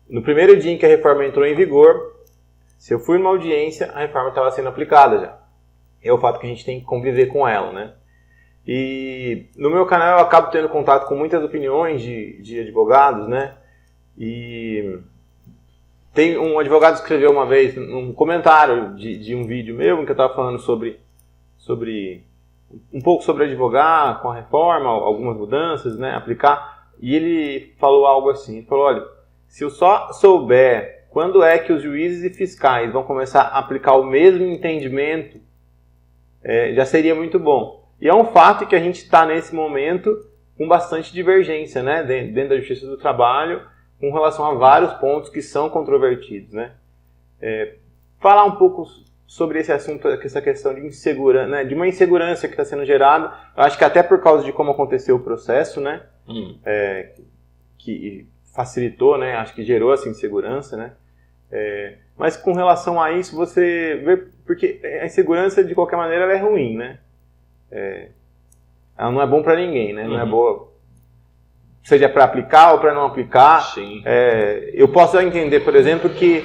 no primeiro dia em que a reforma entrou em vigor, se eu fui numa audiência, a reforma estava sendo aplicada já. É o fato que a gente tem que conviver com ela, né? E no meu canal eu acabo tendo contato com muitas opiniões de advogados, né? E tem um advogado que escreveu uma vez um comentário de um vídeo meu em que eu estava falando sobre um pouco sobre advogar com a reforma, algumas mudanças, né? Aplicar. E ele falou algo assim, ele falou, olha, se eu só souber quando é que os juízes e fiscais vão começar a aplicar o mesmo entendimento, já seria muito bom. E é um fato que a gente está nesse momento com bastante divergência, né, dentro da Justiça do Trabalho, com relação a vários pontos que são controvertidos, né. Falar um pouco sobre esse assunto, essa questão de insegurança, né, de uma insegurança que está sendo gerada, eu acho que até por causa de como aconteceu o processo, né, que facilitou, né, acho que gerou essa insegurança, né. Mas com relação a isso, você vê, porque a insegurança de qualquer maneira ela é ruim, né? Ela não é bom para ninguém, né? Não é boa, seja para aplicar ou para não aplicar. Sim. Eu posso entender, por exemplo, que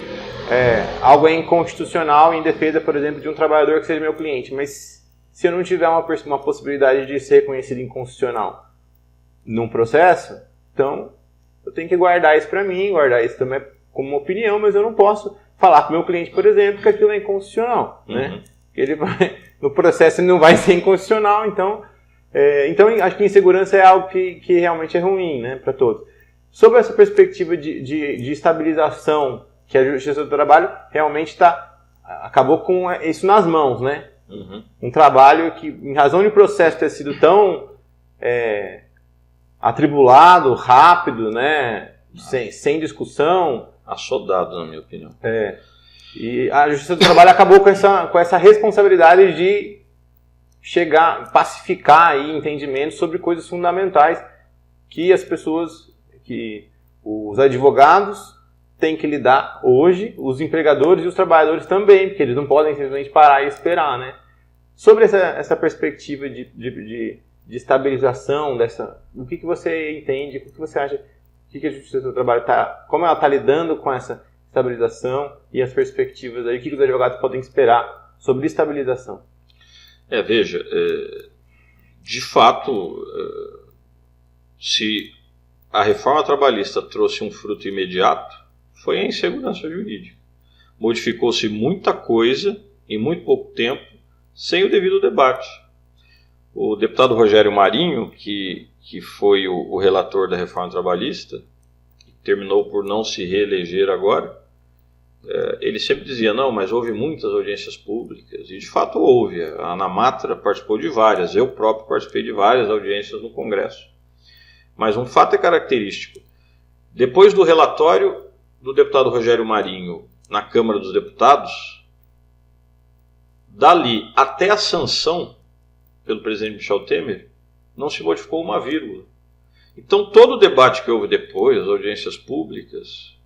algo é inconstitucional em defesa, por exemplo, de um trabalhador que seja meu cliente, mas se eu não tiver uma possibilidade de ser reconhecido inconstitucional num processo, então eu tenho que guardar isso para mim, guardar isso também como uma opinião, mas eu não posso falar para o meu cliente, por exemplo, que aquilo é inconstitucional, né? Ele vai, no processo ele não vai ser inconstitucional, então acho que insegurança é algo que realmente é ruim, né, para todos. Sobre essa perspectiva de estabilização, que a Justiça do Trabalho realmente acabou com isso nas mãos, né? Um trabalho que, em razão de o processo ter sido tão atribulado, rápido, né, sem discussão, assodado, na minha opinião. E a Justiça do Trabalho acabou com essa responsabilidade de chegar, pacificar aí entendimentos sobre coisas fundamentais que as pessoas, que os advogados têm que lidar hoje, os empregadores e os trabalhadores também, porque eles não podem simplesmente parar e esperar, né? Sobre essa perspectiva de estabilização, o que você entende, o que você acha, o que a Justiça do Trabalho como ela está lidando com essa estabilização e as perspectivas aí, o que os advogados podem esperar sobre estabilização? Veja, de fato, se a reforma trabalhista trouxe um fruto imediato, foi a insegurança jurídica. Modificou-se muita coisa em muito pouco tempo, sem o devido debate. O deputado Rogério Marinho, que foi o relator da reforma trabalhista, terminou por não se reeleger agora, ele sempre dizia, não, mas houve muitas audiências públicas, e de fato houve. A Ana Matra participou de várias, eu próprio participei de várias audiências no Congresso. Mas um fato é característico. Depois do relatório do deputado Rogério Marinho na Câmara dos Deputados, dali até a sanção pelo presidente Michel Temer, não se modificou uma vírgula. Então todo o debate que houve depois, as audiências públicas,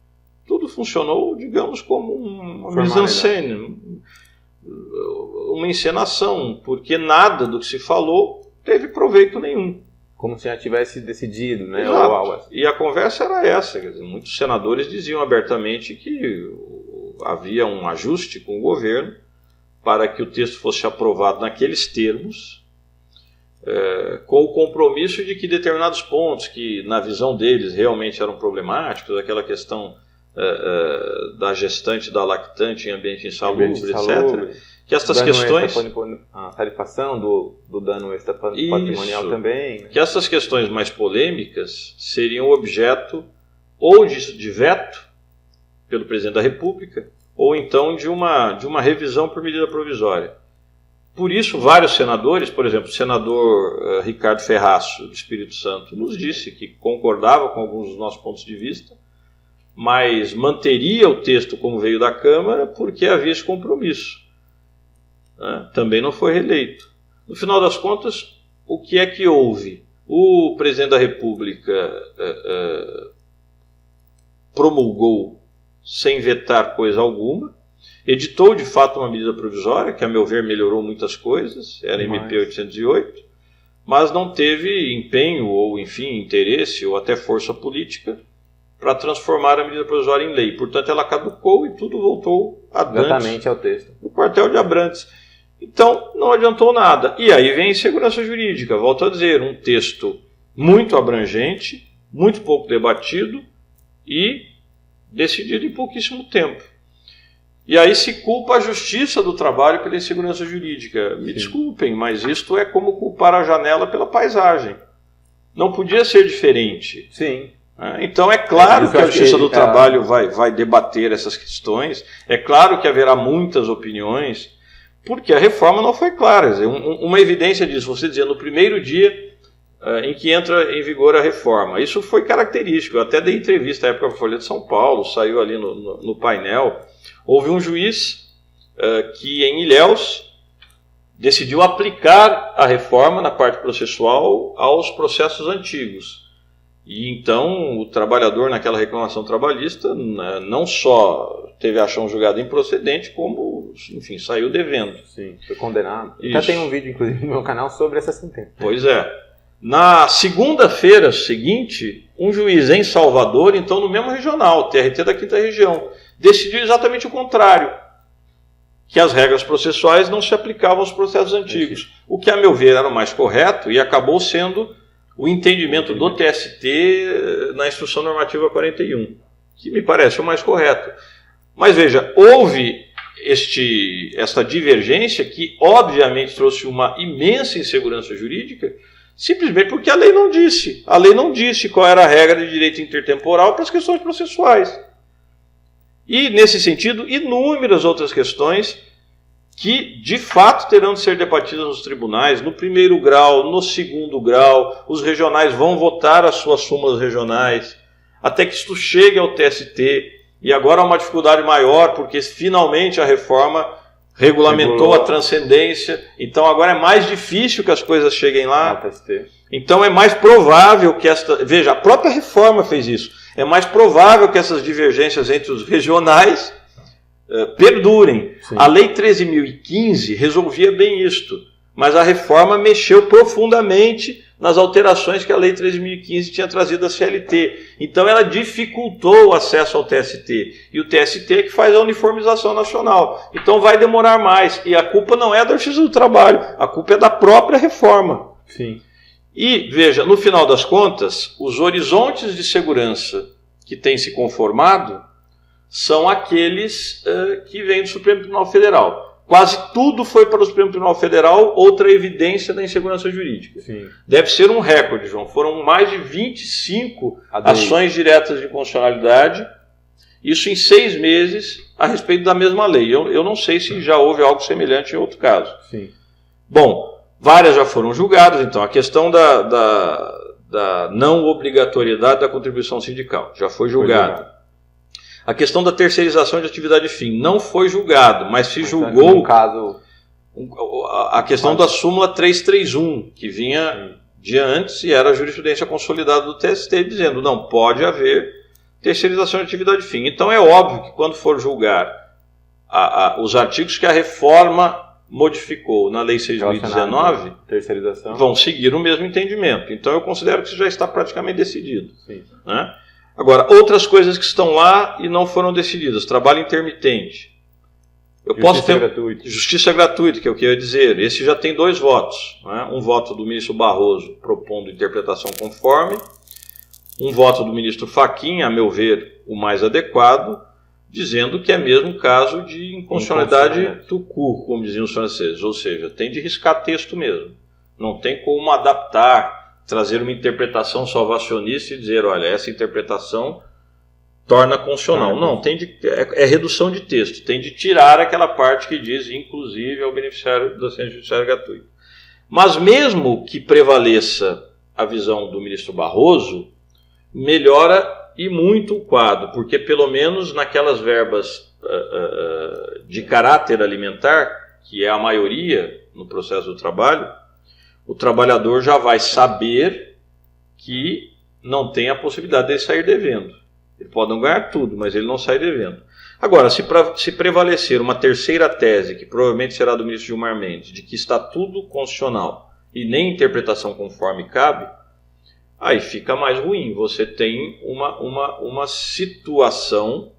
tudo funcionou, digamos, como uma mise-en-scène, uma encenação, porque nada do que se falou teve proveito nenhum. Como se já tivesse decidido, né? Exato. Ou algo assim. E a conversa era essa, quer dizer, muitos senadores diziam abertamente que havia um ajuste com o governo para que o texto fosse aprovado naqueles termos, com o compromisso de que determinados pontos que na visão deles realmente eram problemáticos, aquela questão da gestante, da lactante em ambiente insalubre, etc., que essas questões... A tarifação do dano extra patrimonial também. Né? Que essas questões mais polêmicas seriam objeto ou de veto pelo presidente da República, ou então de uma revisão por medida provisória. Por isso, vários senadores, por exemplo, o senador Ricardo Ferraço, do Espírito Santo, nos disse que concordava com alguns dos nossos pontos de vista, mas manteria o texto como veio da Câmara porque havia esse compromisso. Também não foi reeleito. No final das contas, o que é que houve? O presidente da República promulgou sem vetar coisa alguma, editou de fato uma medida provisória, que a meu ver melhorou muitas coisas, era MP 808, mas não teve empenho ou, enfim, interesse ou até força política para transformar a medida provisória em lei. Portanto, ela caducou e tudo voltou a Dantes, exatamente ao texto. no quartel de Abrantes. Então, não adiantou nada. E aí vem a insegurança jurídica. Volto a dizer, um texto muito abrangente, muito pouco debatido e decidido em pouquíssimo tempo. E aí se culpa a justiça do trabalho pela insegurança jurídica. Me desculpem, mas isto é como culpar a janela pela paisagem. Não podia ser diferente. Sim. Então é claro que a Justiça do Trabalho vai debater essas questões, é claro que haverá muitas opiniões, porque a reforma não foi clara. Uma evidência disso, você dizia, no primeiro dia em que entra em vigor a reforma. Isso foi característico. Eu até dei entrevista à época para a Folha de São Paulo, saiu ali no painel. Houve um juiz que em Ilhéus decidiu aplicar a reforma na parte processual aos processos antigos. E então o trabalhador naquela reclamação trabalhista não só teve a ação julgada improcedente, como, enfim, saiu devendo. Sim, foi condenado. Até tem um vídeo, inclusive, no meu canal sobre essa sentença. Pois é. Na segunda-feira seguinte, um juiz em Salvador, então no mesmo regional, TRT da 5ª Região, decidiu exatamente o contrário, que as regras processuais não se aplicavam aos processos antigos. O que, a meu ver, era o mais correto e acabou sendo o entendimento do TST na Instrução Normativa 41, que me parece o mais correto. Mas veja, houve esta divergência que obviamente trouxe uma imensa insegurança jurídica, simplesmente porque a lei não disse. A lei não disse qual era a regra de direito intertemporal para as questões processuais. E, nesse sentido, inúmeras outras questões que, de fato, terão de ser debatidas nos tribunais, no primeiro grau, no segundo grau, os regionais vão votar as suas súmulas regionais, até que isto chegue ao TST, e agora há uma dificuldade maior, porque finalmente a reforma regulamentou a transcendência, então agora é mais difícil que as coisas cheguem lá, então é mais provável que veja, a própria reforma fez isso, é mais provável que essas divergências entre os regionais perdurem. Sim. A Lei 13.015 resolvia bem isto, mas a reforma mexeu profundamente nas alterações que a Lei 13.015 tinha trazido à CLT. Então ela dificultou o acesso ao TST. E o TST é que faz a uniformização nacional. Então vai demorar mais. E a culpa não é da Justiça do Trabalho, a culpa é da própria reforma. Sim. E, veja, no final das contas, os horizontes de segurança que têm se conformado são aqueles que vêm do Supremo Tribunal Federal. Quase tudo foi para o Supremo Tribunal Federal, outra evidência da insegurança jurídica. Sim. Deve ser um recorde, João. Foram mais de 25 ações diretas de inconstitucionalidade, isso em 6 meses, a respeito da mesma lei. Eu não sei se já houve algo semelhante em outro caso. Sim. Bom, várias já foram julgadas, então. A questão da não obrigatoriedade da contribuição sindical já foi julgada. A questão da terceirização de atividade fim não foi julgado, mas se julgou caso... a questão da súmula 331, que vinha dia antes e era a jurisprudência consolidada do TST, dizendo não pode haver terceirização de atividade fim. Então é óbvio que quando for julgar os artigos que a reforma modificou na Lei 6.019, vão seguir o mesmo entendimento. Então eu considero que isso já está praticamente decidido. Sim. Né? Agora, outras coisas que estão lá e não foram decididas. Trabalho intermitente. Justiça gratuita, que é o que eu ia dizer. Esse já tem 2 votos. Né? Um voto do ministro Barroso propondo interpretação conforme. Um voto do ministro Fachin, a meu ver, o mais adequado, dizendo que é mesmo caso de inconstitucionalidade tout court, como diziam os franceses. Ou seja, tem de riscar texto mesmo. Não tem como adaptar, trazer uma interpretação salvacionista e dizer, olha, essa interpretação torna constitucional. Não, é redução de texto. Tem de tirar aquela parte que diz, inclusive, ao beneficiário da assistência judiciária gratuita. Mas mesmo que prevaleça a visão do ministro Barroso, melhora e muito o quadro, porque pelo menos naquelas verbas de caráter alimentar, que é a maioria no processo do trabalho, o trabalhador já vai saber que não tem a possibilidade de ele sair devendo. Ele pode não ganhar tudo, mas ele não sai devendo. Agora, se prevalecer uma terceira tese, que provavelmente será do ministro Gilmar Mendes, de que está tudo constitucional e nem interpretação conforme cabe, aí fica mais ruim. Você tem uma situação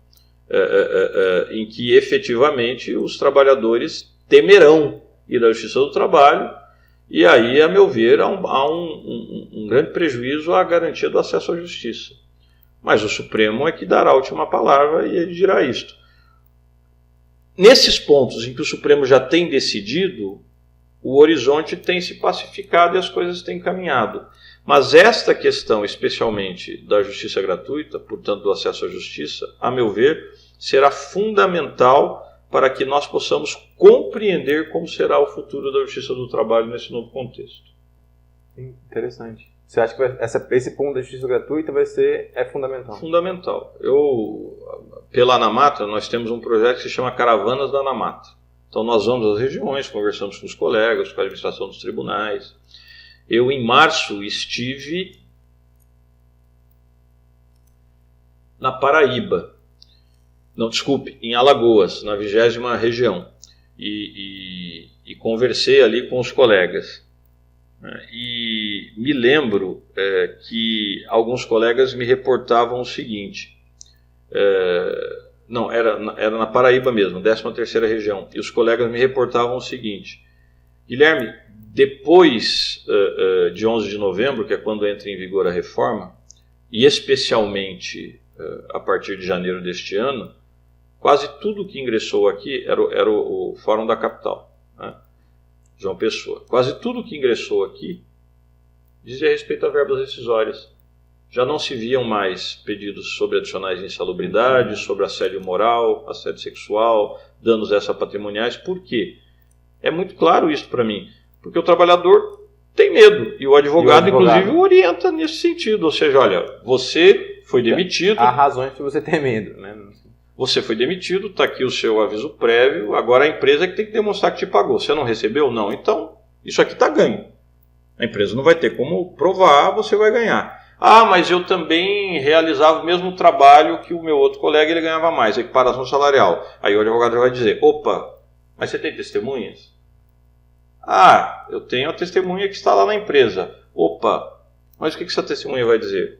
em que efetivamente os trabalhadores temerão ir à Justiça do Trabalho, e aí, a meu ver, há um grande prejuízo à garantia do acesso à justiça. Mas o Supremo é que dará a última palavra e ele dirá isto. Nesses pontos em que o Supremo já tem decidido, o horizonte tem se pacificado e as coisas têm caminhado. Mas esta questão, especialmente da justiça gratuita, portanto do acesso à justiça, a meu ver, será fundamental para que nós possamos compreender como será o futuro da justiça do trabalho nesse novo contexto. Interessante. Você acha que esse ponto da justiça gratuita é fundamental? Fundamental. Pela Anamatra, nós temos um projeto que se chama Caravanas da Anamatra. Então nós vamos às regiões, conversamos com os colegas, com a administração dos tribunais. Eu, em março, estive na Paraíba. Não, desculpe, em Alagoas, na 20ª região. E conversei ali com os colegas. E me lembro que alguns colegas me reportavam o seguinte. Não, era na Paraíba mesmo, 13ª região. E os colegas me reportavam o seguinte. Guilherme, depois de 11 de novembro, que é quando entra em vigor a reforma, e especialmente a partir de janeiro deste ano, quase tudo que ingressou aqui era o Fórum da Capital, né? João Pessoa. Quase tudo que ingressou aqui dizia respeito a verbas rescisórias. Já não se viam mais pedidos sobre adicionais de insalubridade, sobre assédio moral, assédio sexual, danos extrapatrimoniais. Por quê? É muito claro isso para mim. Porque o trabalhador tem medo. E o advogado, inclusive, orienta nesse sentido. Ou seja, olha, você foi demitido. Há razões para você ter medo, né? Você foi demitido, está aqui o seu aviso prévio, agora a empresa é que tem que demonstrar que te pagou. Você não recebeu? Não. Então, isso aqui está ganho. A empresa não vai ter como provar, você vai ganhar. Ah, mas eu também realizava o mesmo trabalho que o meu outro colega, ele ganhava mais, equiparação salarial. Aí o advogado vai dizer, opa, mas você tem testemunhas? Ah, eu tenho a testemunha que está lá na empresa. Opa, mas o que essa testemunha vai dizer?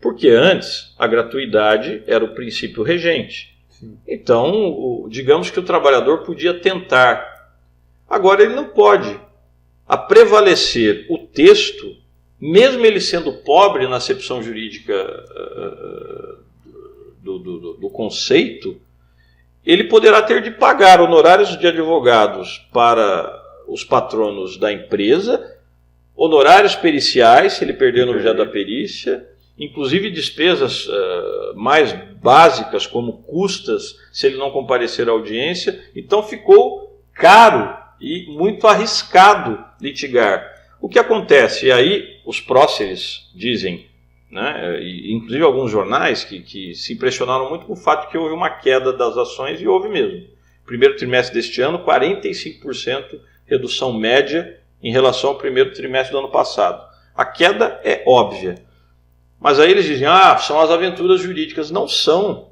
Porque antes a gratuidade era o princípio regente. Sim. Então, digamos que o trabalhador podia tentar. Agora ele não pode. A prevalecer o texto, mesmo ele sendo pobre na acepção jurídica do conceito, ele poderá ter de pagar honorários de advogados para os patronos da empresa, honorários periciais, se ele perder no objeto da perícia, inclusive despesas mais básicas, como custas, se ele não comparecer à audiência. Então ficou caro e muito arriscado litigar. O que acontece? E aí os próceres dizem, né, e inclusive alguns jornais que se impressionaram muito com o fato que houve uma queda das ações, e houve mesmo. Primeiro trimestre deste ano, 45% redução média em relação ao primeiro trimestre do ano passado. A queda é óbvia. Mas aí eles dizem, são as aventuras jurídicas. Não são.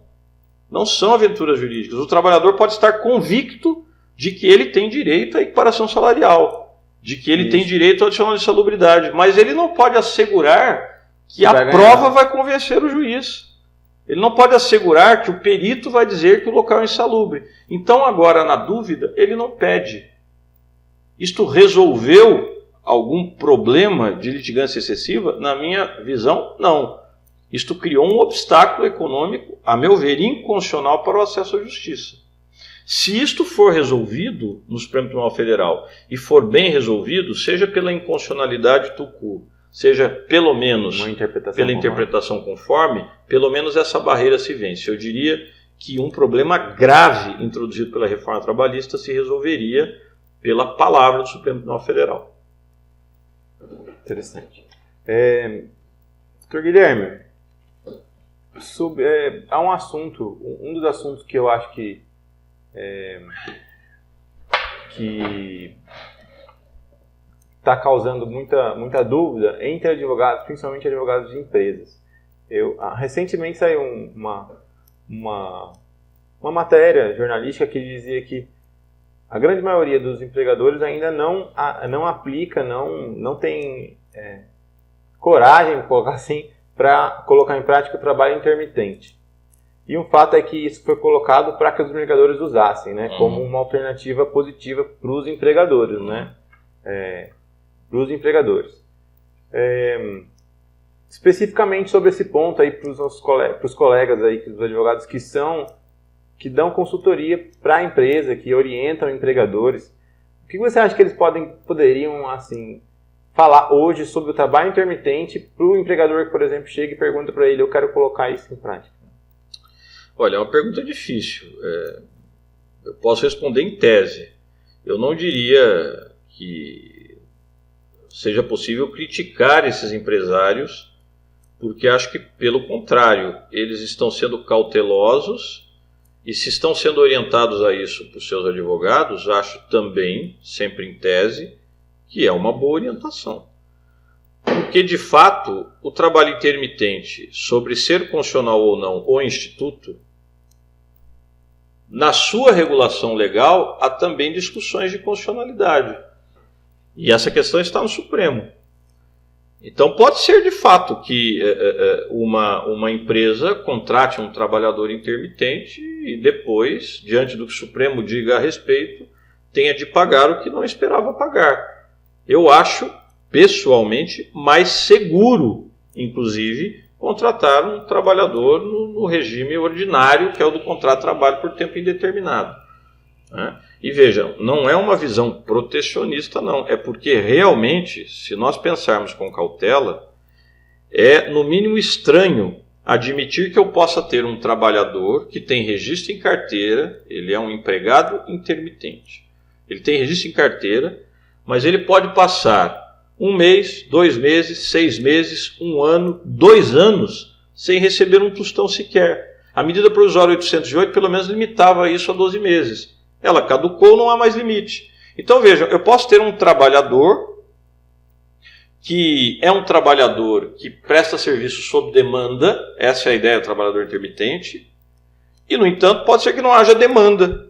Não são aventuras jurídicas. O trabalhador pode estar convicto de que ele tem direito à equiparação salarial, de que ele tem direito ao adicional de insalubridade, mas ele não pode assegurar que a prova vai convencer o juiz. Ele não pode assegurar que o perito vai dizer que o local é insalubre. Então, agora, na dúvida, ele não pede. Isto resolveu algum problema de litigância excessiva? Na minha visão, não. Isto criou um obstáculo econômico, a meu ver, inconstitucional para o acesso à justiça. Se isto for resolvido no Supremo Tribunal Federal e for bem resolvido, seja pela inconstitucionalidade tucu, seja pelo menos pela interpretação conforme, pelo menos essa barreira se vence. Eu diria que um problema grave introduzido pela reforma trabalhista se resolveria pela palavra do Supremo Tribunal Federal. Interessante. Dr. Guilherme, há um assunto, um dos assuntos que eu acho que está causando muita dúvida entre advogados, principalmente advogados de empresas. Recentemente saiu uma matéria jornalística que dizia que a grande maioria dos empregadores ainda não aplica, não tem coragem, vou colocar assim, para colocar em prática o trabalho intermitente. E um fato é que isso foi colocado para que os empregadores usassem, né, como uma alternativa positiva para os empregadores, né, para os empregadores. Especificamente sobre esse ponto aí para os nossos colegas aí, os advogados que dão consultoria para a empresa, que orientam empregadores, o que você acha que eles poderiam assim falar hoje sobre o trabalho intermitente para o empregador que, por exemplo, chega e pergunta para ele: eu quero colocar isso em prática? Olha, é uma pergunta difícil. Eu posso responder em tese. Eu não diria que seja possível criticar esses empresários, porque acho que, pelo contrário, eles estão sendo cautelosos e, se estão sendo orientados a isso por seus advogados, acho também, sempre em tese, que é uma boa orientação. Porque, de fato, o trabalho intermitente, sobre ser constitucional ou não o instituto, na sua regulação legal, há também discussões de constitucionalidade. E essa questão está no Supremo. Então, pode ser, de fato, que uma empresa contrate um trabalhador intermitente e depois, diante do que o Supremo diga a respeito, tenha de pagar o que não esperava pagar. Eu acho, pessoalmente, mais seguro, inclusive, contratar um trabalhador no regime ordinário, que é o do contrato de trabalho por tempo indeterminado. Né? E vejam, não é uma visão protecionista, não. É porque realmente, se nós pensarmos com cautela, é no mínimo estranho admitir que eu possa ter um trabalhador que tem registro em carteira, ele é um empregado intermitente. Ele tem registro em carteira, mas ele pode passar 1 mês, 2 meses, 6 meses, 1 ano, 2 anos, sem receber um tostão sequer. A medida provisória 808 pelo menos limitava isso a 12 meses. Ela caducou, não há mais limite. Então vejam, eu posso ter um trabalhador que é um trabalhador que presta serviço sob demanda, essa é a ideia do trabalhador intermitente, e no entanto pode ser que não haja demanda.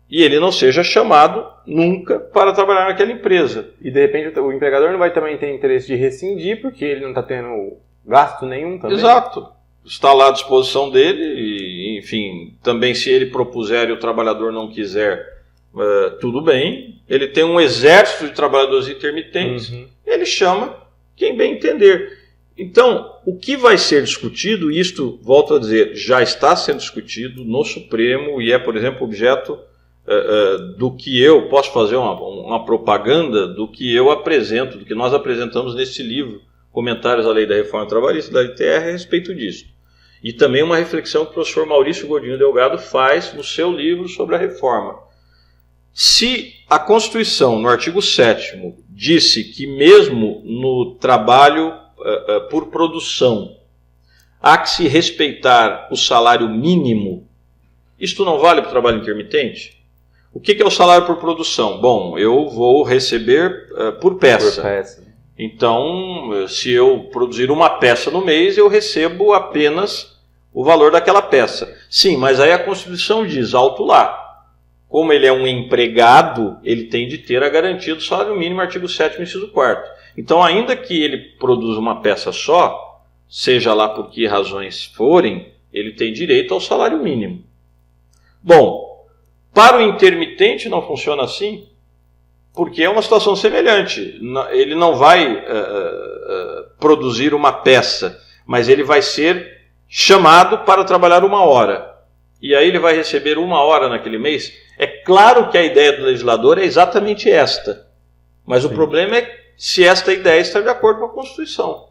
E ele não seja chamado nunca para trabalhar naquela empresa. E de repente o empregador não vai também ter interesse de rescindir, porque ele não está tendo gasto nenhum também. Exato. Está lá à disposição dele, e, enfim, também se ele propuser e o trabalhador não quiser, tudo bem. Ele tem um exército de trabalhadores intermitentes, ele chama quem bem entender. Então, o que vai ser discutido, isto, volto a dizer, já está sendo discutido no Supremo e é, por exemplo, objeto do que eu posso fazer uma propaganda do que eu apresento, do que nós apresentamos nesse livro, Comentários à Lei da Reforma Trabalhista, da LTR, a respeito disso. E também uma reflexão que o professor Maurício Godinho Delgado faz no seu livro sobre a reforma. Se a Constituição, no artigo 7º, disse que mesmo no trabalho por produção há que se respeitar o salário mínimo, isto não vale para o trabalho intermitente? O que é o salário por produção? Bom, eu vou receber por peça. Então, se eu produzir uma peça no mês, eu recebo apenas o valor daquela peça. Sim, mas aí a Constituição diz, alto lá. Como ele é um empregado, ele tem de ter a garantia do salário mínimo, artigo 7º, inciso 4º. Então, ainda que ele produza uma peça só, seja lá por que razões forem, ele tem direito ao salário mínimo. Bom, para o intermitente não funciona assim, porque é uma situação semelhante. Ele não vai produzir uma peça, mas ele vai ser chamado para trabalhar 1 hora. E aí ele vai receber 1 hora naquele mês. É claro que a ideia do legislador é exatamente esta. Mas o problema é se esta ideia está de acordo com a Constituição.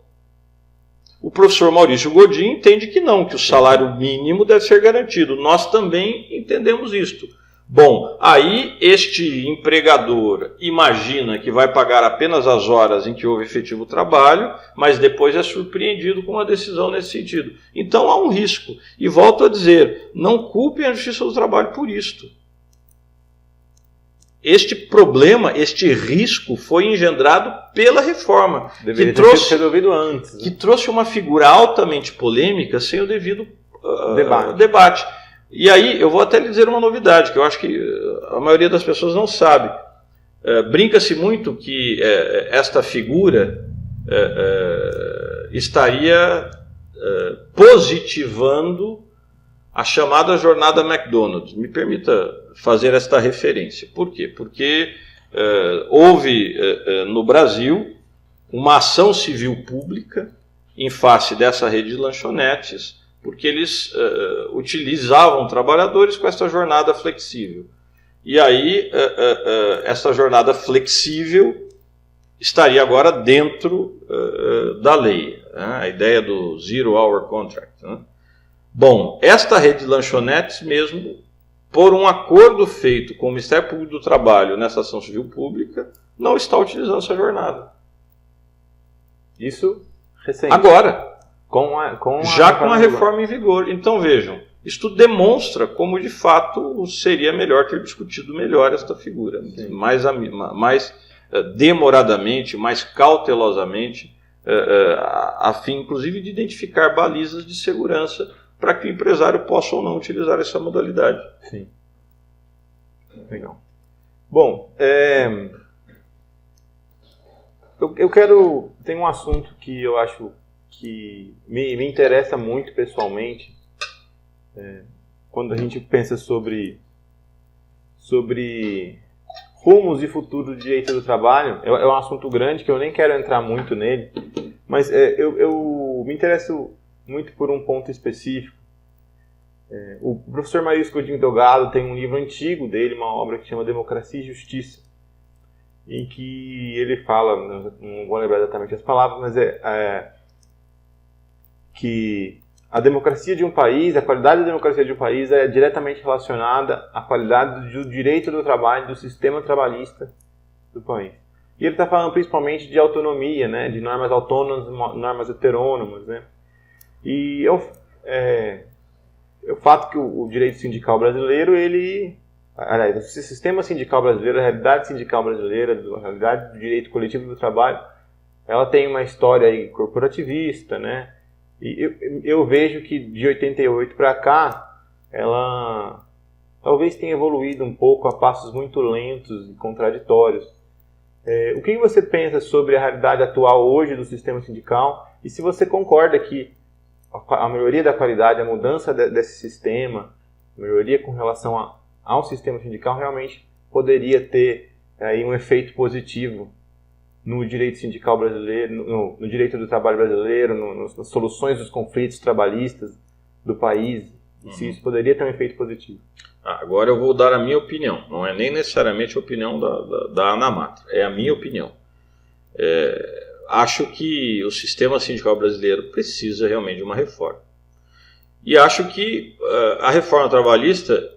O professor Maurício Godinho entende que não, que o salário mínimo deve ser garantido. Nós também entendemos isto. Bom, aí este empregador imagina que vai pagar apenas as horas em que houve efetivo trabalho, mas depois é surpreendido com uma decisão nesse sentido. Então há um risco. E volto a dizer, não culpem a Justiça do Trabalho por isto. Este problema, este risco foi engendrado pela reforma, deveria ter sido resolvido antes, né? Que trouxe uma figura altamente polêmica sem o devido debate. E aí, eu vou até lhe dizer uma novidade, que eu acho que a maioria das pessoas não sabe. Brinca-se muito que esta figura estaria positivando a chamada jornada McDonald's. Me permita fazer esta referência. Por quê? Porque houve no Brasil uma ação civil pública em face dessa rede de lanchonetes, porque eles utilizavam trabalhadores com essa jornada flexível. E aí, essa jornada flexível estaria agora dentro da lei, né? A ideia do Zero Hour Contract, né? Bom, esta rede de lanchonetes mesmo, por um acordo feito com o Ministério Público do Trabalho nessa ação civil pública, não está utilizando essa jornada. Isso recente. Agora, com a reforma reforma em vigor. Então vejam, isto demonstra como de fato seria melhor ter discutido melhor esta figura, mais demoradamente, mais cautelosamente, a fim inclusive de identificar balizas de segurança para que o empresário possa ou não utilizar essa modalidade. Sim. Legal. Bom, tem um assunto que eu acho que me interessa muito pessoalmente, quando a gente pensa sobre rumos e futuro do direito do trabalho. É um assunto grande que eu nem quero entrar muito nele, mas eu me interesso muito por um ponto específico. O professor Maílson Godinho Delgado tem um livro antigo dele, uma obra que chama Democracia e Justiça, em que ele fala, não vou lembrar exatamente as palavras, mas que a democracia de um país, a qualidade da democracia de um país é diretamente relacionada à qualidade do direito do trabalho, do sistema trabalhista do país. E ele está falando principalmente de autonomia, né, de normas autônomas, normas heterônomas, né? E o fato que o direito sindical brasileiro, o sistema sindical brasileiro, a realidade sindical brasileira, a realidade do direito coletivo do trabalho, ela tem uma história aí corporativista, né? E eu vejo que de 88 para cá, ela talvez tenha evoluído um pouco a passos muito lentos e contraditórios. O que você pensa sobre a realidade atual hoje do sistema sindical? E se você concorda que a melhoria da qualidade, a mudança desse sistema, a melhoria com relação ao sistema sindical realmente poderia ter aí um efeito positivo no direito sindical brasileiro, no direito do trabalho brasileiro, nas soluções dos conflitos trabalhistas do país, se isso poderia ter um efeito positivo. Agora eu vou dar a minha opinião, não é nem necessariamente a opinião da ANAMATRA, é a minha opinião. Acho que o sistema sindical brasileiro precisa realmente de uma reforma. E acho que a reforma trabalhista,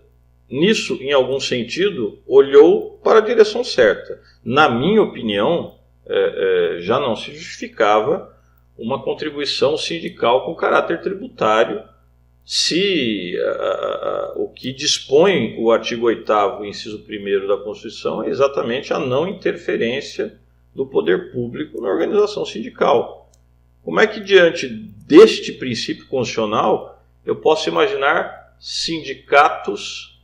nisso, em algum sentido, olhou para a direção certa. Na minha opinião, já não se justificava uma contribuição sindical com caráter tributário se o que dispõe o artigo 8º, inciso 1º da Constituição é exatamente a não interferência do poder público na organização sindical. Como é que, diante deste princípio constitucional, eu posso imaginar sindicatos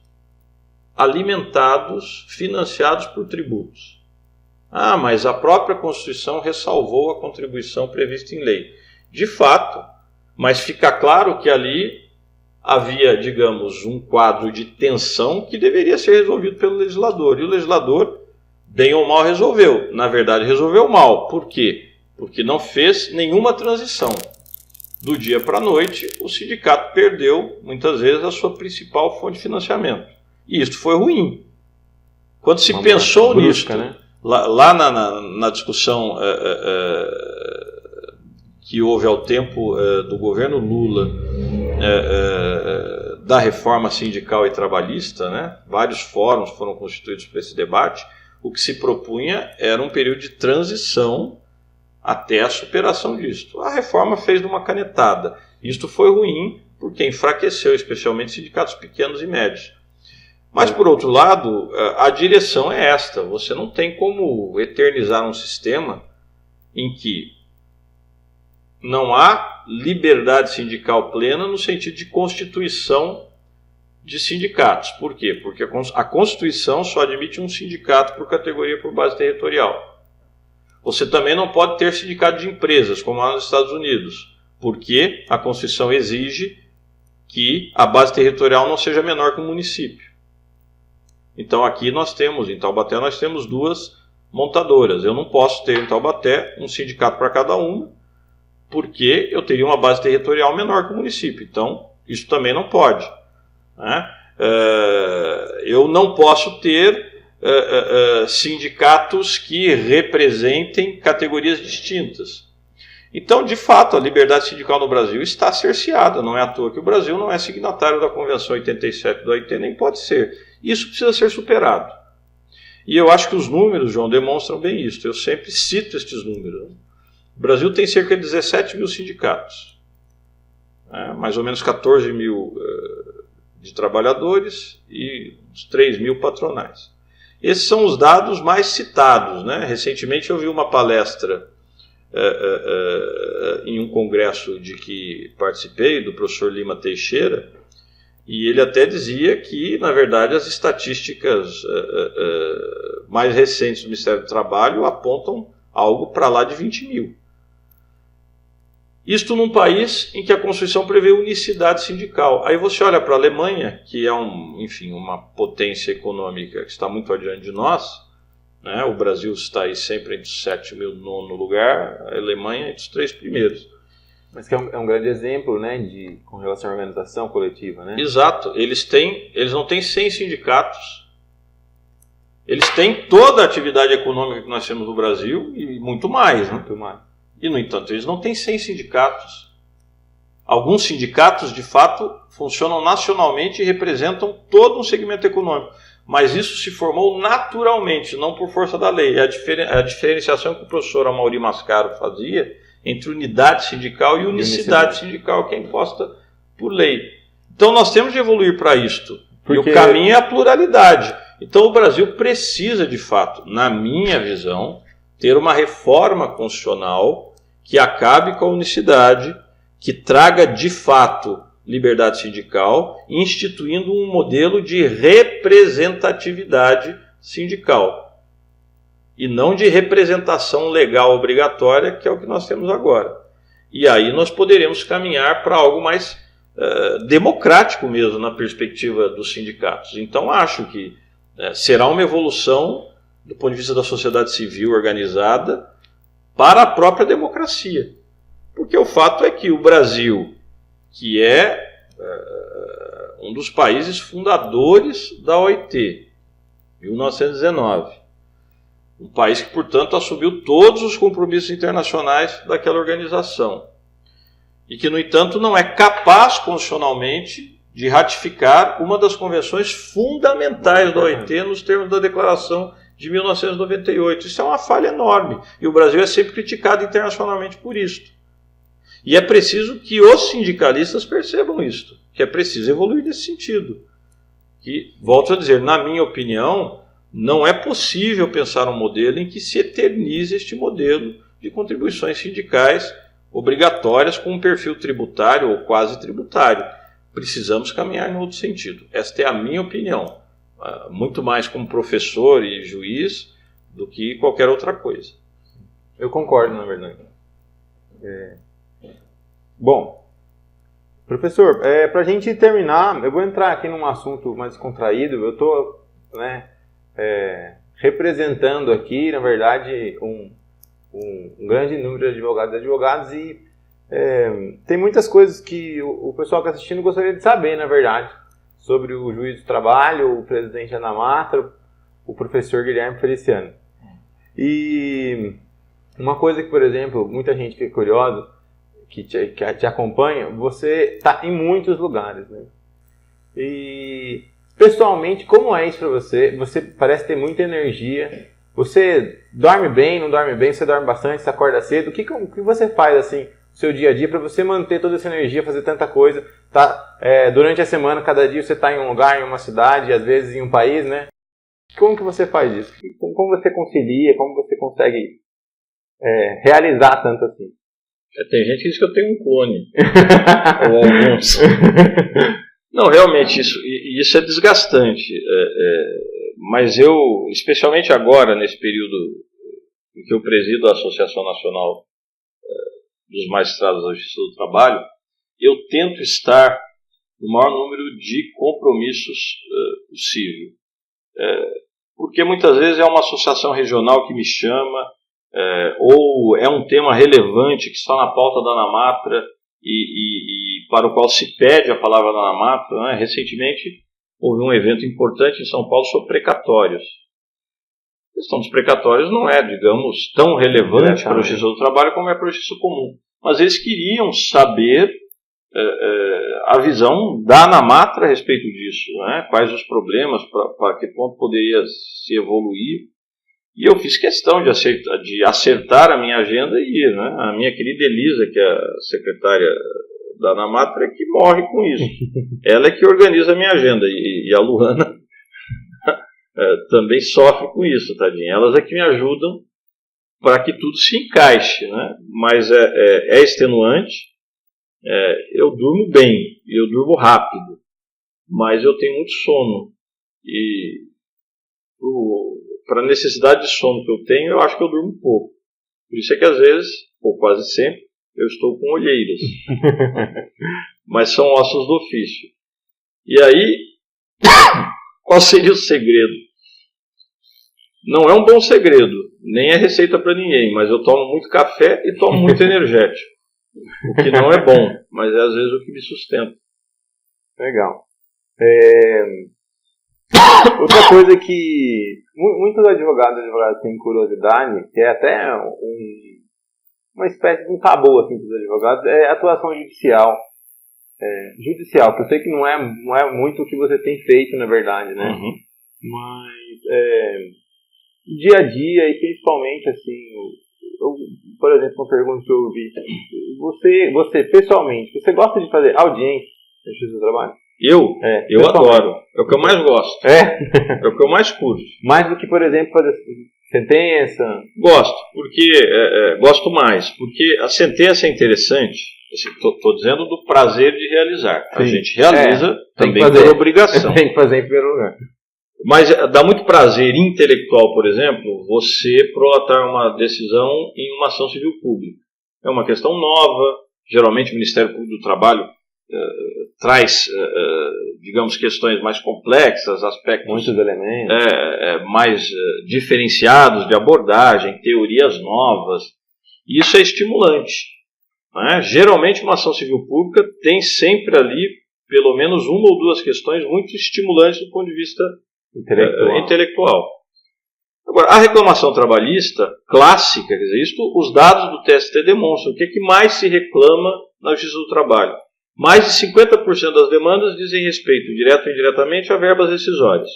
alimentados, financiados por tributos? Mas a própria Constituição ressalvou a contribuição prevista em lei. De fato, mas fica claro que ali havia, digamos, um quadro de tensão que deveria ser resolvido pelo legislador. E o legislador, bem ou mal, resolveu. Na verdade, resolveu mal. Por quê? Porque não fez nenhuma transição. Do dia para a noite, o sindicato perdeu, muitas vezes, a sua principal fonte de financiamento. E isso foi ruim. Quando se pensou nisso, né? Lá na discussão que houve ao tempo do governo Lula, da reforma sindical e trabalhista, né? Vários fóruns foram constituídos para esse debate. O que se propunha era um período de transição até a superação disto. A reforma fez de uma canetada. Isto foi ruim porque enfraqueceu especialmente sindicatos pequenos e médios. Mas, por outro lado, a direção é esta. Você não tem como eternizar um sistema em que não há liberdade sindical plena no sentido de constituição de sindicatos. Por quê? Porque a Constituição só admite um sindicato por categoria por base territorial. Você também não pode ter sindicato de empresas, como lá nos Estados Unidos, porque a Constituição exige que a base territorial não seja menor que o município. Então aqui em Taubaté nós temos 2 montadoras. Eu não posso ter em Taubaté um sindicato para cada uma, porque eu teria uma base territorial menor que o município. Então isso também não pode, né? Eu não posso ter sindicatos que representem categorias distintas. Então, de fato, a liberdade sindical no Brasil está cerceada. Não é à toa que o Brasil não é signatário da Convenção 87 do OIT, nem pode ser. Isso precisa ser superado. E eu acho que os números, João, demonstram bem isso. Eu sempre cito estes números. O Brasil tem cerca de 17 mil sindicatos, mais ou menos 14 mil de trabalhadores e uns 3 mil patronais. Esses são os dados mais citados, né? Recentemente eu vi uma palestra em um congresso de que participei, do professor Lima Teixeira, e ele até dizia que, na verdade, as estatísticas mais recentes do Ministério do Trabalho apontam algo para lá de 20 mil. Isto num país em que a Constituição prevê unicidade sindical. Aí você olha para a Alemanha, que é uma potência econômica que está muito adiante de nós, né? O Brasil está aí sempre entre o 7º e o 9º lugar, a Alemanha entre os 3 primeiros. Mas que é um grande exemplo, né, com relação à organização coletiva, né? Exato. Eles não têm 100 sindicatos. Eles têm toda a atividade econômica que nós temos no Brasil e muito mais, né? Muito mais. E, no entanto, eles não têm 100 sindicatos. Alguns sindicatos, de fato, funcionam nacionalmente e representam todo um segmento econômico. Mas isso se formou naturalmente, não por força da lei. A diferenciação que o professor Amaury Mascaro fazia entre unidade sindical e unicidade sindical, que é imposta por lei. Então nós temos de evoluir para isto. Porque... E o caminho é a pluralidade. Então o Brasil precisa, de fato, na minha visão, ter uma reforma constitucional que acabe com a unicidade, que traga, de fato, liberdade sindical, instituindo um modelo de representatividade sindical e não de representação legal obrigatória, que é o que nós temos agora. E aí nós poderemos caminhar para algo mais democrático mesmo na perspectiva dos sindicatos. Então acho que será uma evolução do ponto de vista da sociedade civil organizada para a própria democracia. Porque o fato é que o Brasil, que é um dos países fundadores da OIT, 1919. Um país que, portanto, assumiu todos os compromissos internacionais daquela organização. E que, no entanto, não é capaz constitucionalmente de ratificar uma das convenções fundamentais da OIT nos termos da Declaração de 1998. Isso é uma falha enorme. E o Brasil é sempre criticado internacionalmente por isso. E é preciso que os sindicalistas percebam isto, que é preciso evoluir nesse sentido. Que, volto a dizer, na minha opinião, não é possível pensar um modelo em que se eternize este modelo de contribuições sindicais obrigatórias com um perfil tributário ou quase tributário. Precisamos caminhar em outro sentido. Esta é a minha opinião, muito mais como professor e juiz do que qualquer outra coisa. Eu concordo, na verdade. Bom, professor, para a gente terminar, eu vou entrar aqui num assunto mais contraído. Eu estou representando aqui, na verdade, um grande número de advogados e advogadas e tem muitas coisas que o pessoal que está assistindo gostaria de saber, na verdade, sobre o juiz do trabalho, o presidente Ana Matra, o professor Guilherme Feliciano. E uma coisa que, por exemplo, muita gente fica curiosa, que te acompanha, você está em muitos lugares, né? E pessoalmente, como é isso para você? Você parece ter muita energia. Você dorme bem, não dorme bem? Você dorme bastante, você acorda cedo? O que você faz assim no seu dia a dia para você manter toda essa energia, fazer tanta coisa? Durante a semana, cada dia você está em um lugar, em uma cidade, às vezes em um país, né? Como que você faz isso? Como você concilia? Como você consegue realizar tanto assim? Tem gente que diz que eu tenho um clone. Ou alguns. Não, realmente, isso é desgastante. Mas eu, especialmente agora, nesse período em que eu presido a Associação Nacional dos Magistrados da Justiça do Trabalho, eu tento estar no maior número de compromissos possível. Porque muitas vezes é uma associação regional que me chama, ou é um tema relevante que está na pauta da ANAMATRA e para o qual se pede a palavra da ANAMATRA, né? Recentemente houve um evento importante em São Paulo sobre precatórios. A questão dos precatórios não é, digamos, tão relevante para a Justiça do Trabalho como é para a Justiça Comum. Mas eles queriam saber a visão da ANAMATRA a respeito disso, né? Quais os problemas, para que ponto poderia se evoluir. E eu fiz questão de acertar a minha agenda e ir, né? A minha querida Elisa, que é a secretária da ANAMATRA, é que morre com isso. Ela é que organiza a minha agenda. E a Luana também sofre com isso, tadinha. Elas é que me ajudam para que tudo se encaixe, né? Mas é extenuante. Eu durmo bem, eu durmo rápido, mas eu tenho muito sono. E para a necessidade de sono que eu tenho, eu acho que eu durmo pouco. Por isso é que às vezes, ou quase sempre, eu estou com olheiras. Mas são ossos do ofício. E aí, qual seria o segredo? Não é um bom segredo, nem é receita para ninguém, mas eu tomo muito café e tomo muito energético. O que não é bom, mas é às vezes o que me sustenta. Legal. Outra coisa que muitos advogados têm curiosidade, que é até uma espécie de um tabu assim, para os advogados, é a atuação judicial. Que eu sei que não é muito o que você tem feito, na verdade, né? Uhum. Mas dia a dia, e principalmente assim, por exemplo, uma pergunta que eu ouvi, você pessoalmente, você gosta de fazer audiência na Justiça do Trabalho? Eu adoro. É o que eu mais gosto. É o que eu mais curto. Mais do que, por exemplo, fazer sentença? Gosto, porque gosto mais, porque a sentença é interessante. Estou dizendo do prazer de realizar. Sim. A gente realiza também por obrigação. Tem que fazer em primeiro lugar. Mas dá muito prazer intelectual, por exemplo, você prolatar uma decisão em uma ação civil pública. É uma questão nova. Geralmente o Ministério Público do Trabalho traz, digamos, questões mais complexas, aspectos muitos elementos mais diferenciados de abordagem, teorias novas. E isso é estimulante, né? Geralmente uma ação civil pública tem sempre ali pelo menos uma ou duas questões muito estimulantes do ponto de vista intelectual. Agora, a reclamação trabalhista clássica, quer dizer, os dados do TST demonstram o que é que mais se reclama na Justiça do Trabalho. Mais de 50% das demandas dizem respeito, direto ou indiretamente, a verbas rescisórias.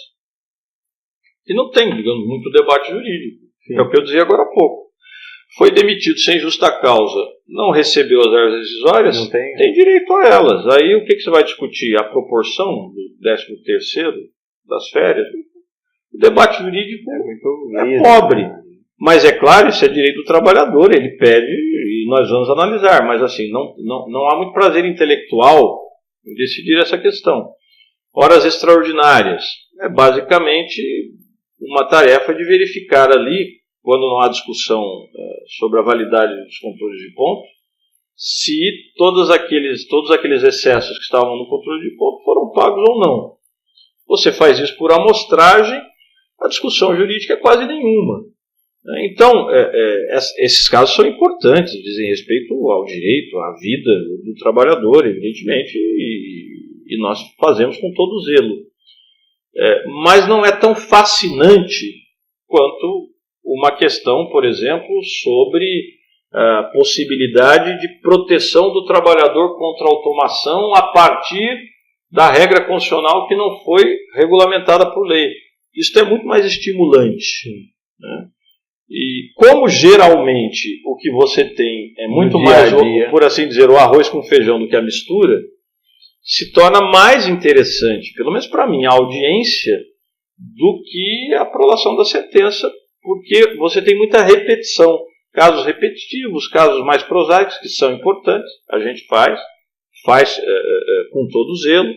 E não tem, digamos, muito debate jurídico. Sim. É o que eu dizia agora há pouco. Foi demitido sem justa causa, não recebeu as verbas rescisórias, tem direito a elas. Aí o que você vai discutir? A proporção do 13º das férias? O debate jurídico é pobre. Mas é claro, isso é direito do trabalhador, ele pede e nós vamos analisar. Mas assim, não há muito prazer intelectual em decidir essa questão. Horas extraordinárias é basicamente uma tarefa de verificar ali, quando não há discussão sobre a validade dos controles de ponto, se todos aqueles excessos que estavam no controle de ponto foram pagos ou não. Você faz isso por amostragem, a discussão jurídica é quase nenhuma. Então, esses casos são importantes, dizem respeito ao direito, à vida do trabalhador, evidentemente, e nós fazemos com todo zelo. Mas não é tão fascinante quanto uma questão, por exemplo, sobre a possibilidade de proteção do trabalhador contra a automação a partir da regra constitucional que não foi regulamentada por lei. Isso é muito mais estimulante, né? E como geralmente o que você tem é muito mais, por assim dizer, o arroz com feijão do que a mistura, se torna mais interessante, pelo menos para mim, a audiência do que a prolação da sentença, porque você tem muita repetição, casos repetitivos, casos mais prosaicos, que são importantes, a gente faz com todo zelo,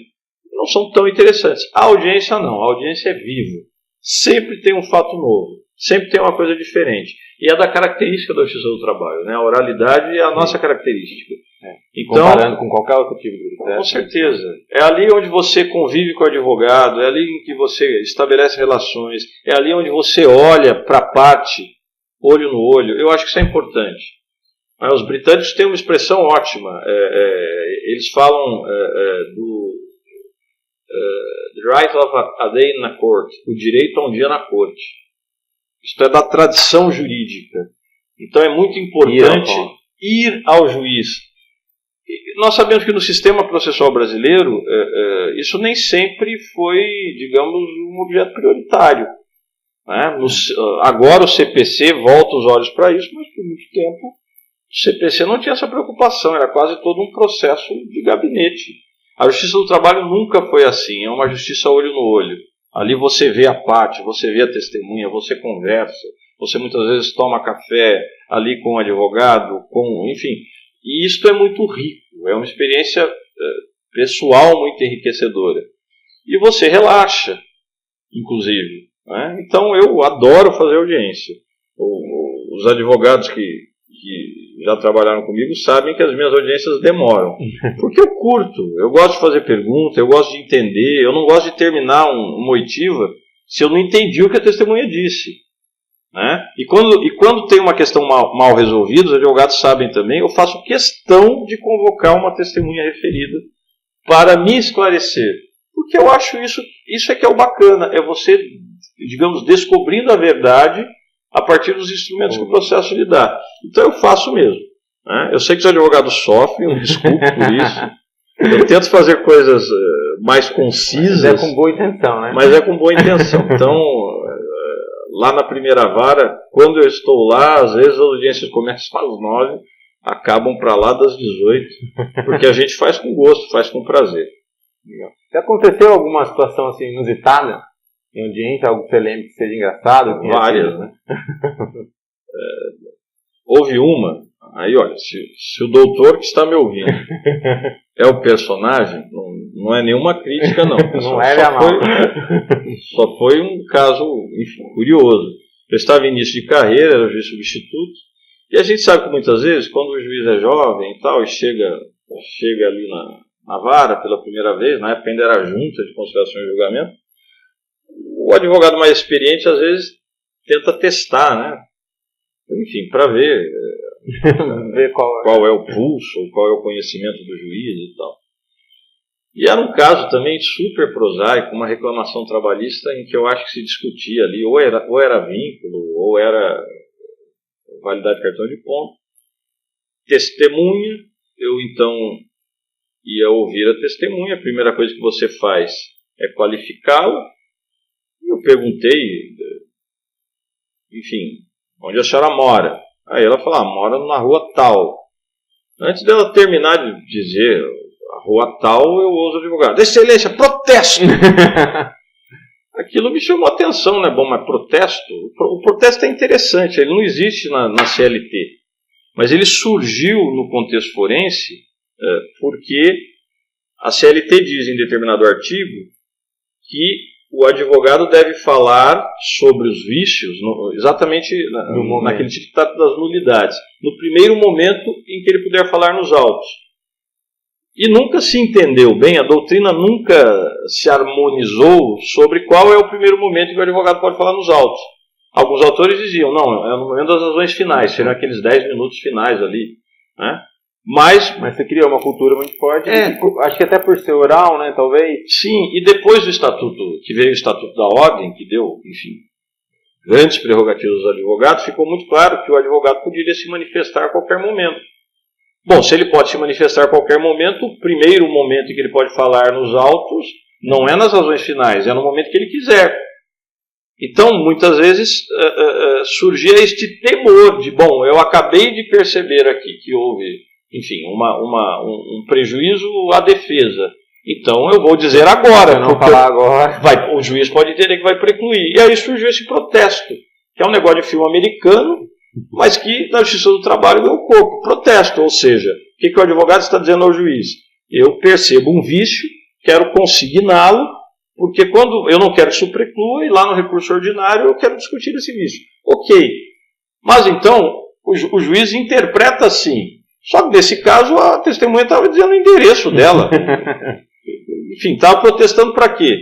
não são tão interessantes. A audiência não, a audiência é viva, sempre tem um fato novo. sempre tem uma coisa diferente. E é da característica da Justiça do Trabalho, né? A oralidade é a nossa característica. Então, comparando com qualquer outro tipo de processo. Com certeza. É ali onde você convive com o advogado, é ali em que você estabelece relações, é ali onde você olha para a parte, olho no olho. Eu acho que isso é importante. Os britânicos têm uma expressão ótima. Eles falam do the right of a day na court, o direito a um dia na corte. Isso é da tradição jurídica. Então é muito importante ir ao juiz. Nós sabemos que no sistema processual brasileiro, isso nem sempre foi, digamos, um objeto prioritário. Né? Agora o CPC volta os olhos para isso, mas por muito tempo o CPC não tinha essa preocupação, era quase todo um processo de gabinete. A Justiça do Trabalho nunca foi assim, é uma justiça olho no olho. Ali você vê a parte, você vê a testemunha, você conversa, você muitas vezes toma café ali com o advogado, enfim. E isto é muito rico, é uma experiência pessoal muito enriquecedora. E você relaxa, inclusive. Né? Então eu adoro fazer audiência. Os advogados que já trabalharam comigo sabem que as minhas audiências demoram. Porque eu curto, eu gosto de fazer pergunta, eu gosto de entender, eu não gosto de terminar uma oitiva se eu não entendi o que a testemunha disse. Né? E quando tem uma questão mal resolvida, os advogados sabem também, eu faço questão de convocar uma testemunha referida para me esclarecer. Porque eu acho isso é que é o bacana, é você, digamos, descobrindo a verdade a partir dos instrumentos que o processo lhe dá. Então eu faço mesmo. Né? Eu sei que os advogados sofrem, eu me desculpo por isso. Eu tento fazer coisas mais concisas. Mas é com boa intenção, né? Mas é com boa intenção. Então, lá na primeira vara, quando eu estou lá, às vezes as audiências começam às 9, acabam para lá das 18, porque a gente faz com gosto, faz com prazer. Já aconteceu alguma situação assim inusitada em audiência, algo que você lembra que seja engraçado? Várias, né? Houve uma, aí olha, se o doutor que está me ouvindo é o personagem, não é nenhuma crítica não. Só foi um caso, enfim, curioso. Eu estava em início de carreira, era juiz substituto, e a gente sabe que muitas vezes, quando o juiz é jovem e tal, e chega ali na vara pela primeira vez, na época ainda era junta de conciliação e julgamento, o advogado mais experiente às vezes tenta testar, né? Enfim, para ver qual é o pulso, qual é o conhecimento do juiz e tal. E era um caso também super prosaico, uma reclamação trabalhista em que eu acho que se discutia ali, ou era vínculo, ou era validade de cartão de ponto. Testemunha, eu então ia ouvir a testemunha, a primeira coisa que você faz é qualificá-la. Eu perguntei, enfim, onde a senhora mora? Aí ela falou, mora na rua tal. Antes dela terminar de dizer a rua tal, eu ouço o advogado. Excelência, protesto! Aquilo me chamou a atenção, né? Bom, mas protesto? O protesto é interessante, ele não existe na CLT. Mas ele surgiu no contexto forense porque a CLT diz em determinado artigo que o advogado deve falar sobre os vícios exatamente naquele tipo de trato das nulidades, no primeiro momento em que ele puder falar nos autos. E nunca se entendeu bem, a doutrina nunca se harmonizou sobre qual é o primeiro momento em que o advogado pode falar nos autos. Alguns autores diziam, não, é no momento das razões finais, serão aqueles 10 minutos finais ali. Né? Mas você criou uma cultura muito forte, acho que até por ser oral, né, talvez? Sim, e depois do estatuto, que veio o Estatuto da Ordem, que deu, enfim, grandes prerrogativas aos advogados, ficou muito claro que o advogado poderia se manifestar a qualquer momento. Bom, se ele pode se manifestar a qualquer momento, o primeiro momento em que ele pode falar nos autos não é nas razões finais, é no momento que ele quiser. Então, muitas vezes, surgia este temor de, bom, eu acabei de perceber aqui que houve, enfim, um prejuízo à defesa. Então eu vou dizer agora. Não falar agora. O juiz pode entender que vai precluir. E aí surgiu esse protesto, que é um negócio de filme americano, mas que na Justiça do Trabalho ganhou corpo. Protesto, ou seja, o que o advogado está dizendo ao juiz? Eu percebo um vício, quero consigná-lo, Porque quando eu não quero que isso preclua, e lá no recurso ordinário eu quero discutir esse vício. Ok. Mas então, o juiz interpreta assim. Só que nesse caso a testemunha estava dizendo o endereço dela. Enfim, estava protestando para quê?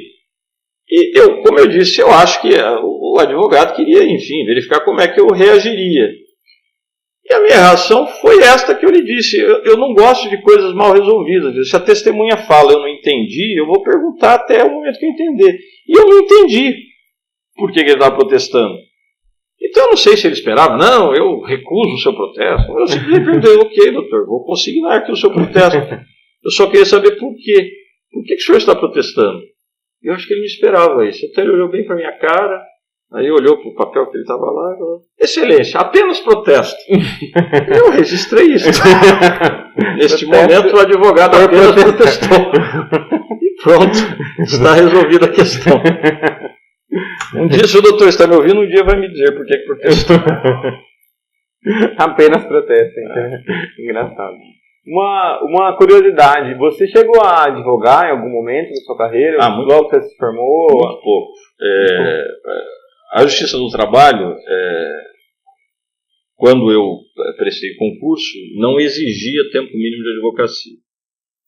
E eu, como eu disse, eu acho que o advogado queria, enfim, verificar como é que eu reagiria. E a minha reação foi esta que eu lhe disse. Eu não gosto de coisas mal resolvidas. Se a testemunha fala eu não entendi, eu vou perguntar até o momento que eu entender. E eu não entendi por que ele estava protestando. Então eu não sei se ele esperava. Não, eu recuso o seu protesto. Eu simplesmente perguntei, ok, doutor, vou consignar aqui o seu protesto. Eu só queria saber por quê. Por que o senhor está protestando? Eu acho que ele me esperava isso. Então ele olhou bem para a minha cara, aí olhou para o papel que ele estava lá e falou, excelência, apenas protesto. Eu registrei isso. Neste momento o advogado apenas protestou. E pronto, está resolvida a questão. Um dia, se o doutor está me ouvindo, um dia vai me dizer por que protestou. Apenas protesto. Engraçado. Uma curiosidade, você chegou a advogar em algum momento da sua carreira? Logo que você se formou? Muito pouco. A Justiça do Trabalho, quando eu prestei concurso, não exigia tempo mínimo de advocacia.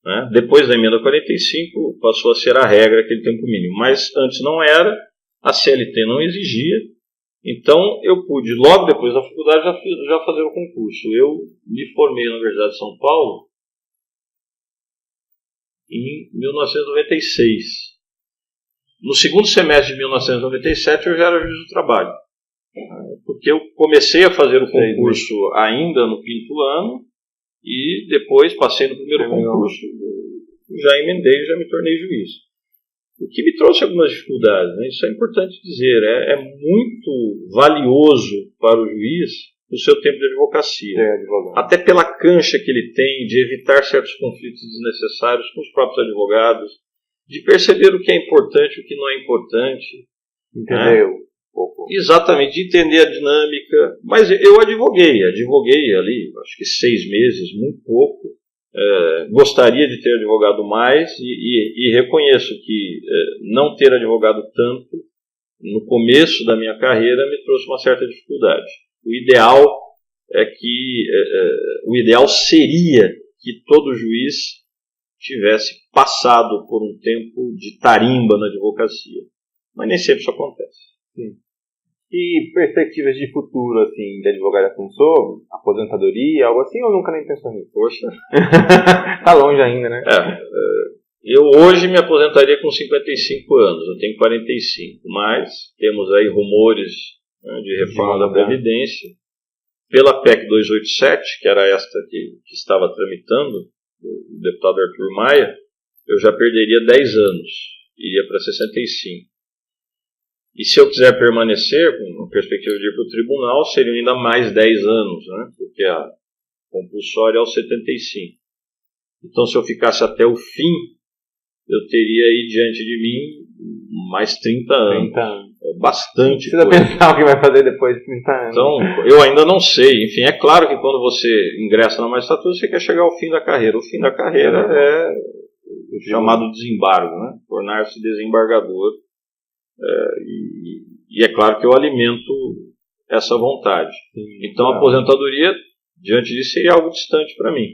Né? Depois da emenda 45, passou a ser a regra aquele tempo mínimo. Mas antes não era, a CLT não exigia. Então, eu pude, logo depois da faculdade, já fazer o concurso. Eu me formei na Universidade de São Paulo em 1996. No segundo semestre de 1997, eu já era juiz do trabalho. Porque eu comecei a fazer o concurso ainda no 5º ano e depois passei no primeiro concurso, já emendei e já me tornei juiz. O que me trouxe algumas dificuldades, né? Isso é importante dizer, é muito valioso para o juiz o seu tempo de advocacia. Até pela cancha que ele tem de evitar certos conflitos desnecessários com os próprios advogados, de perceber o que é importante e o que não é importante. Entendeu? Exatamente, de entender a dinâmica. Mas eu advoguei ali, acho que 6 meses, muito pouco. Gostaria de ter advogado mais e reconheço que não ter advogado tanto no começo da minha carreira me trouxe uma certa dificuldade. O ideal seria que todo juiz tivesse passado por um tempo de tarimba na advocacia, mas nem sempre isso acontece. Sim. E perspectivas de futuro, assim, de advogado já pensou? Aposentadoria, algo assim, ou nunca nem pensou nisso? Poxa. Tá longe ainda, né? Eu hoje me aposentaria com 55 anos, eu tenho 45, mas temos aí rumores, né, de reforma da Previdência. Pela PEC 287, que era esta que estava tramitando, o deputado Arthur Maia, eu já perderia 10 anos, iria para 65. E se eu quiser permanecer, com a perspectiva de ir para o tribunal, seriam ainda mais 10 anos, né? Porque a compulsória é aos 75. Então, se eu ficasse até o fim, eu teria aí diante de mim mais 30 anos. 30 anos. É bastante coisa. Precisa pensar o que vai fazer depois de 30 anos. Então, eu ainda não sei. Enfim, é claro que quando você ingressa na magistratura, você quer chegar ao fim da carreira. O fim da carreira é o chamado desembargo, né? Tornar-se desembargador. E é claro que eu alimento essa vontade. Então a aposentadoria, diante disso, seria algo distante para mim.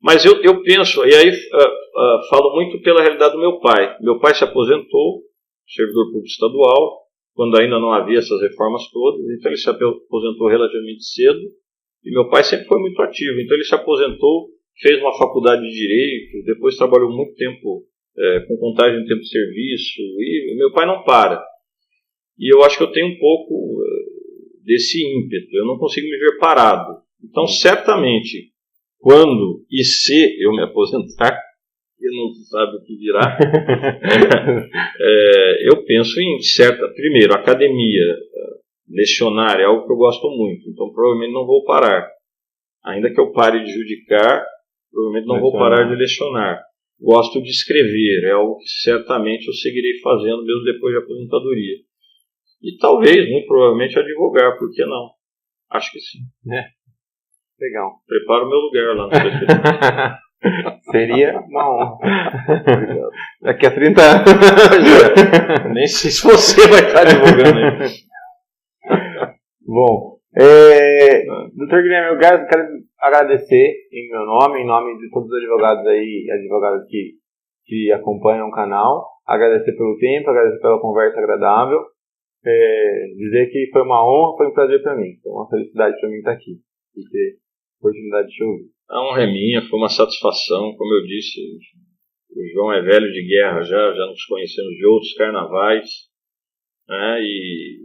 Mas eu penso, e aí falo muito pela realidade do meu pai. Meu pai se aposentou, servidor público estadual, quando ainda não havia essas reformas todas, então ele se aposentou relativamente cedo, e meu pai sempre foi muito ativo. Então ele se aposentou, fez uma faculdade de Direito, depois trabalhou muito tempo com contagem de tempo de serviço, e meu pai não para. E eu acho que eu tenho um pouco desse ímpeto, eu não consigo me ver parado. Então, certamente, quando e se eu me aposentar, eu não sabe o que virá, eu penso em primeiro, academia, lecionar é algo que eu gosto muito, então provavelmente não vou parar. Ainda que eu pare de judicar, provavelmente não vou parar de lecionar. Gosto de escrever, é algo que certamente eu seguirei fazendo mesmo depois da aposentadoria. E talvez, muito provavelmente, advogar, por que não? Acho que sim. Legal. Preparo o meu lugar lá no presídio. Seria uma honra. Daqui a 30 anos. Nem sei se você vai estar divulgando aí. Bom, Dr. Guilherme, eu quero agradecer em meu nome, em nome de todos os advogados aí, advogadas que acompanham o canal, agradecer pelo tempo, agradecer pela conversa agradável, dizer que foi uma honra, foi um prazer para mim, foi uma felicidade para mim estar aqui e ter a oportunidade de te ouvir. A honra é minha, foi uma satisfação, como eu disse, o João é velho de guerra já nos conhecemos de outros carnavais, né, e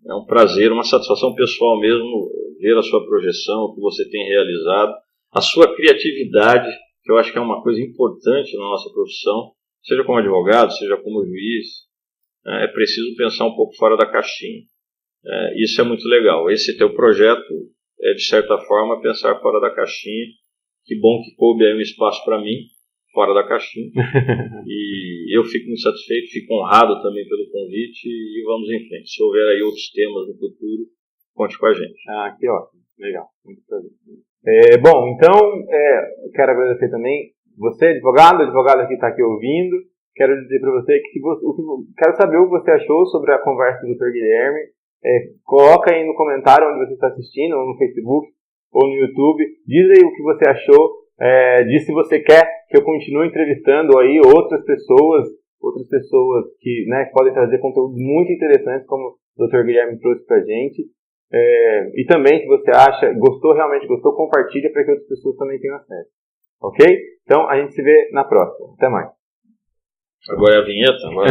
é um prazer, uma satisfação pessoal mesmo, ver a sua projeção, o que você tem realizado, a sua criatividade, que eu acho que é uma coisa importante na nossa profissão, seja como advogado, seja como juiz, é preciso pensar um pouco fora da caixinha. Isso é muito legal. Esse teu projeto é, de certa forma, pensar fora da caixinha. Que bom que coube aí um espaço para mim, fora da caixinha. E eu fico muito satisfeito, fico honrado também pelo convite e vamos em frente. Se houver aí outros temas no futuro, conte com a gente. Que ótimo. Legal. Muito prazer. Bom, então, eu quero agradecer também você, advogado que está aqui ouvindo. Quero dizer para você que quero saber o que você achou sobre a conversa do Dr. Guilherme. Coloca aí no comentário onde você está assistindo, ou no Facebook, ou no YouTube. Diz aí o que você achou. Diz se você quer que eu continue entrevistando aí outras pessoas que, né, podem trazer conteúdo muito interessante, como o Dr. Guilherme trouxe pra gente. E também, se você realmente gostou, compartilha para que outras pessoas também tenham acesso. Ok? Então, a gente se vê na próxima. Até mais. Agora é a vinheta? Agora.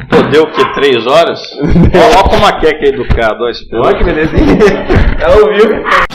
Pô, deu o quê? 3 horas? Olha como a Keca é educada. Olha que belezinha. Ela ouviu.